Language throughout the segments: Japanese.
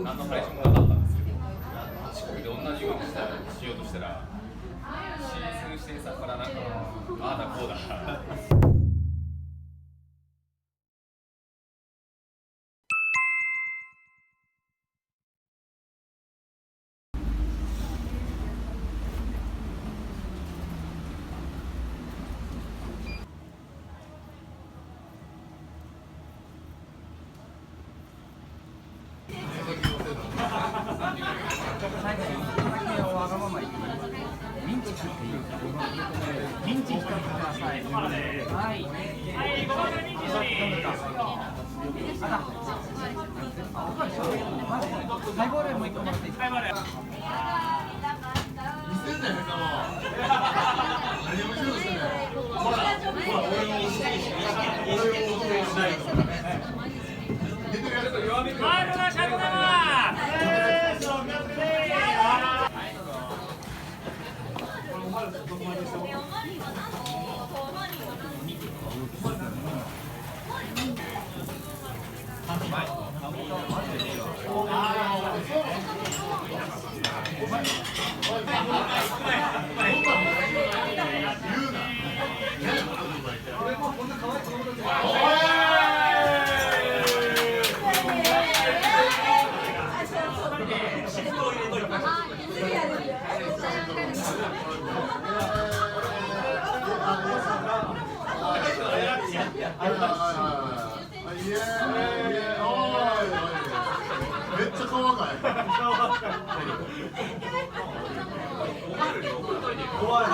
何の配信もなかったんですけど、四国で同じようにしようとしたら、シーズン支店さんからなんか、ああだこうだ。ミンチ一つください。はい。はい、ごまかミンチハイボールも一個もらっていいですか。ハイボール。見せんなよ、もう。何をしようとしてんのよ。ほら、俺の意識しないと。マルがしゃべだな。めっちゃ顔赤い。怖い。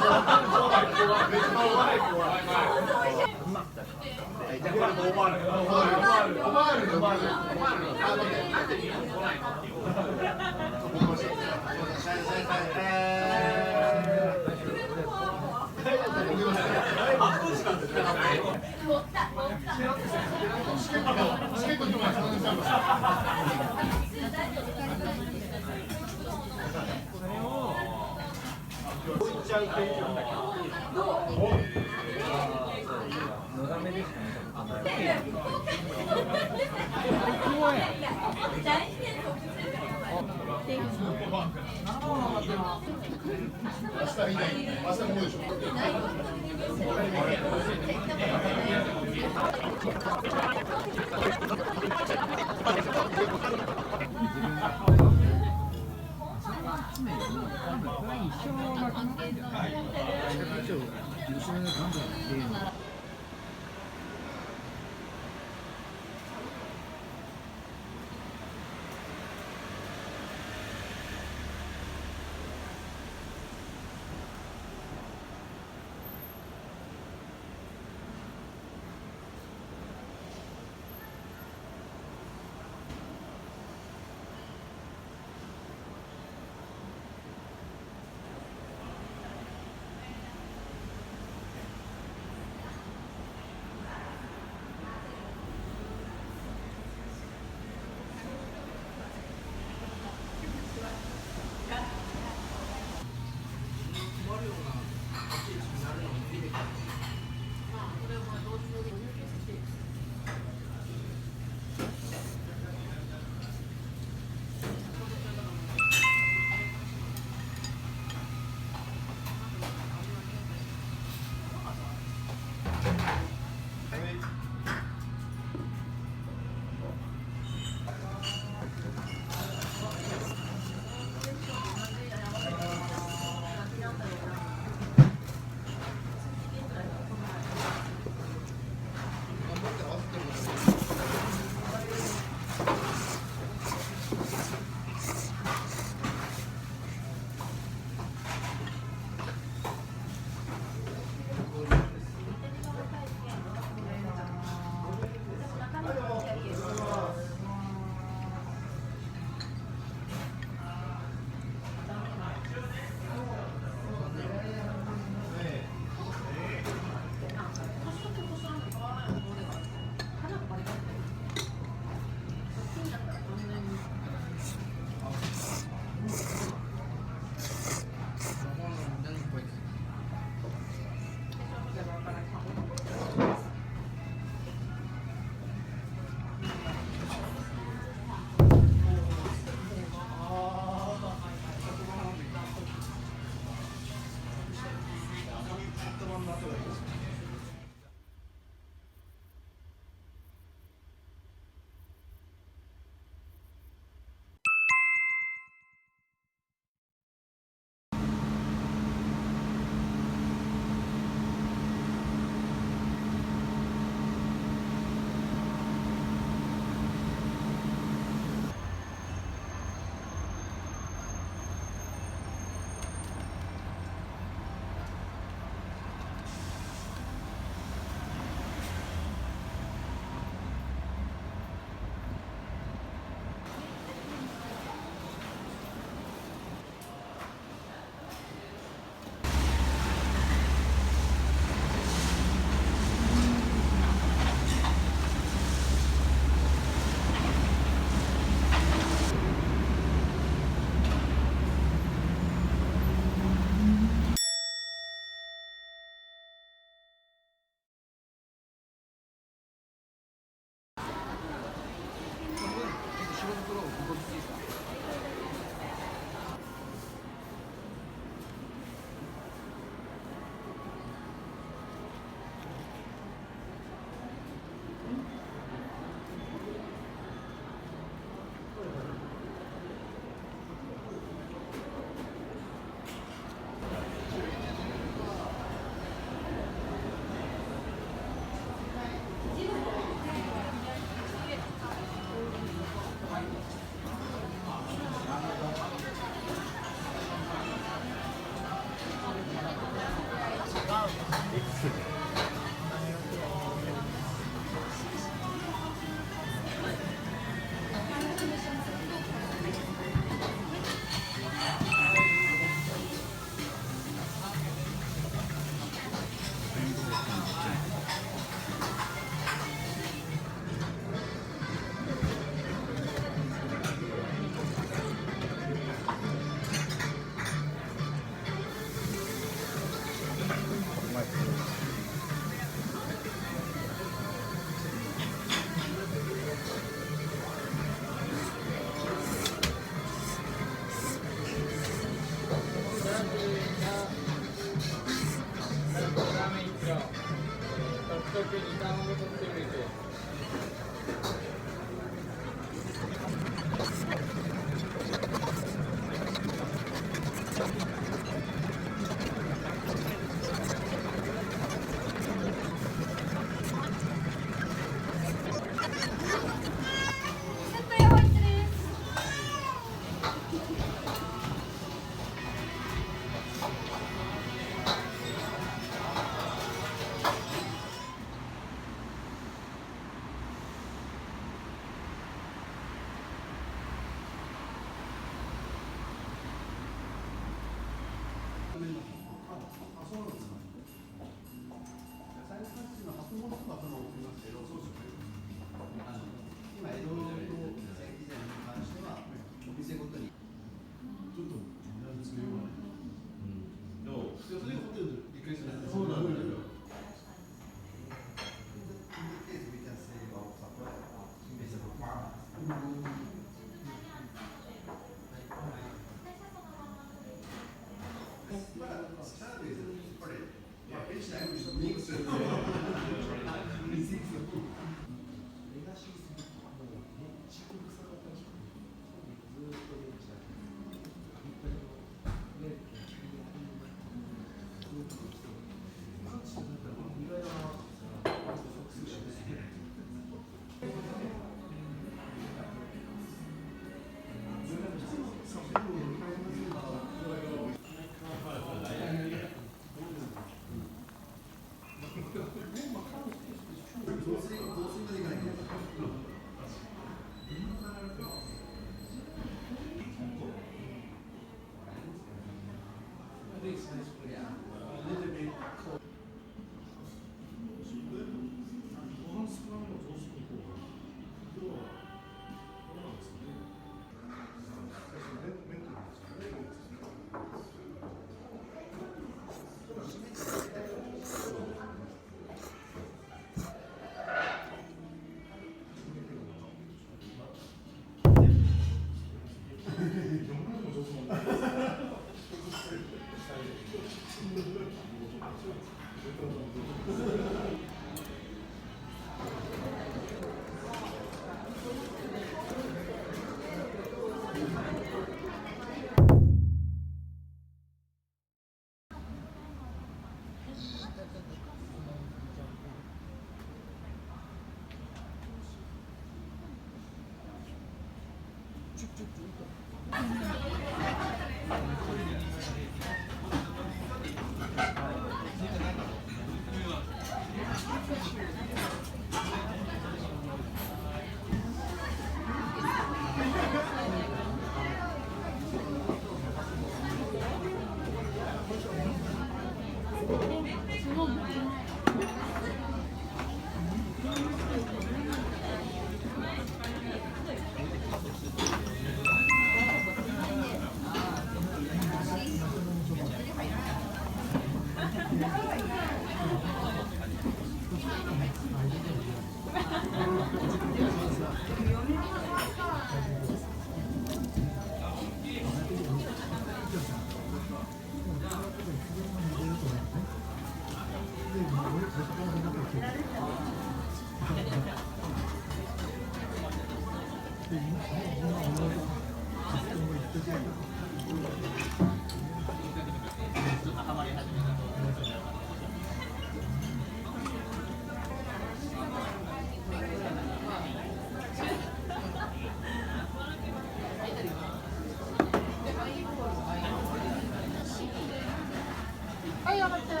はい、上がったよ。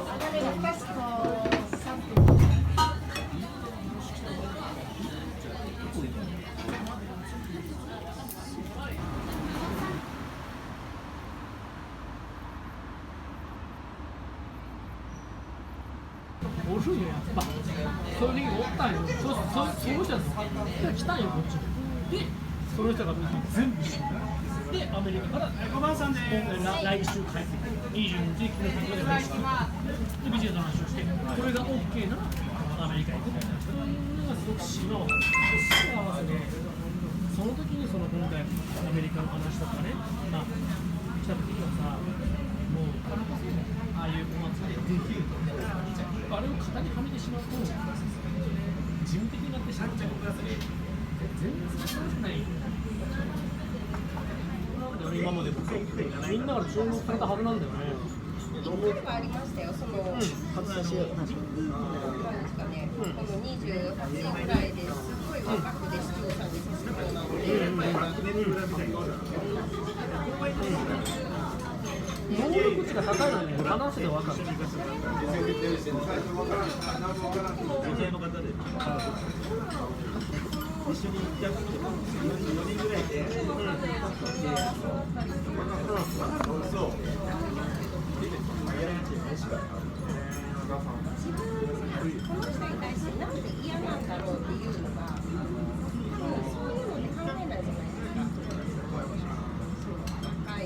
上がればパスと3分。おるんよやっぱそういう人がおったんよそうじゃん来たんよこっちでその人が全部知ってでアメリカから今回来週帰ってくる22日昨日で来週でビジネスの話をしてこれが OK ならアメリカ行くみたいなそれがすごく幸せでその時にその今回アメリカの話とかねまあ来た時にはさもうああいうお祭りできるあれを型にはめてしまうと事務的になってしまっちゃうから全然最初じゃない今までみんなから注目されたはずなんだよね1個ではありましたよ、その、なんですかね、この28ぐらいですごい若くて視聴者にさせてもらって、能力値が高いのに話せて分かる女性の方で一緒に行った4人ぐらいでそうこの人に対してなんで嫌なんだろうっていうのが、そういうので考えないじゃないですか。若い。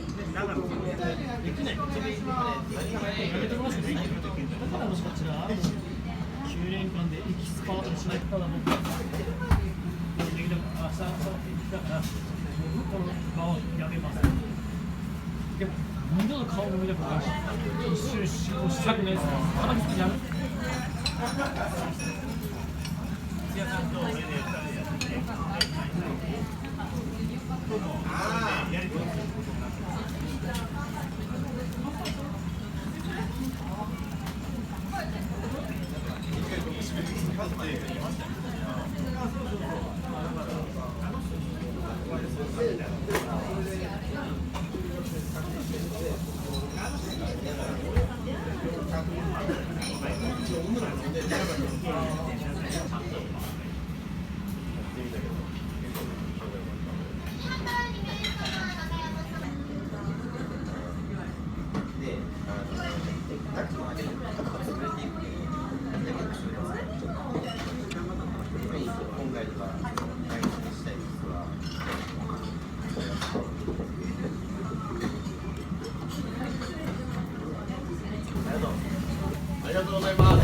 できない。やめてもらっていい。だからもしこちら9年間でエキスパートにしないとただ僕はできなかった。でも二度と顔も見たことないし一瞬試作のやつたまに好きやるありがとうございます。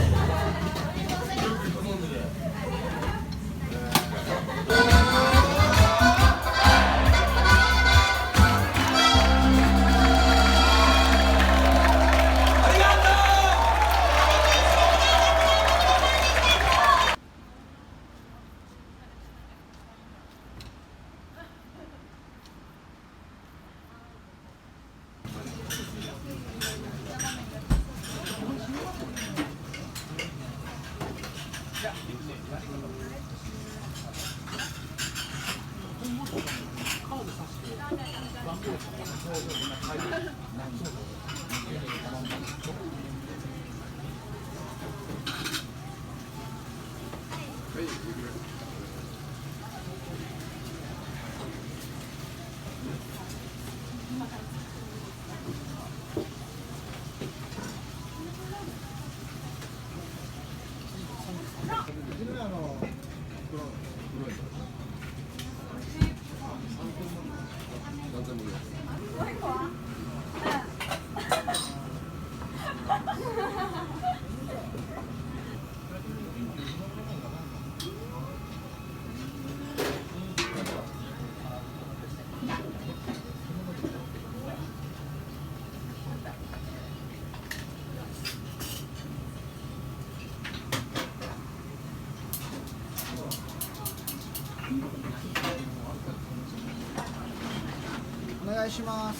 お願いします。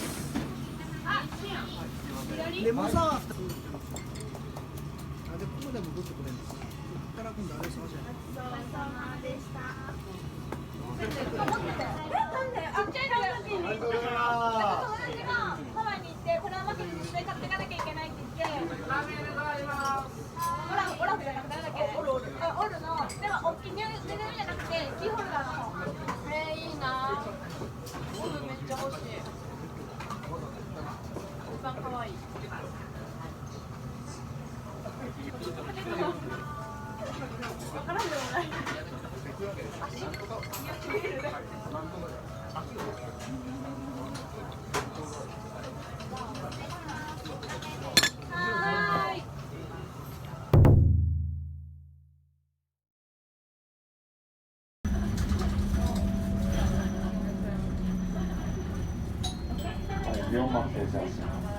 レモンサワー。あ、で、ここでも取ってくれるんです。ここから今度あれそうじゃない。ごちそうさまでした。なんで？あっちにありがとうございます。友達がハワイに行ってこれをマックに娘買っていかなきゃいけないって言って。ラーメンでございます。オラフじゃなくて誰だっけ？オルの。でも大きいニューじゃなくてキーホルダーの方。いいな。オルめっちゃ欲しい。一番可愛い。わからんでもない。はい。4番停車します。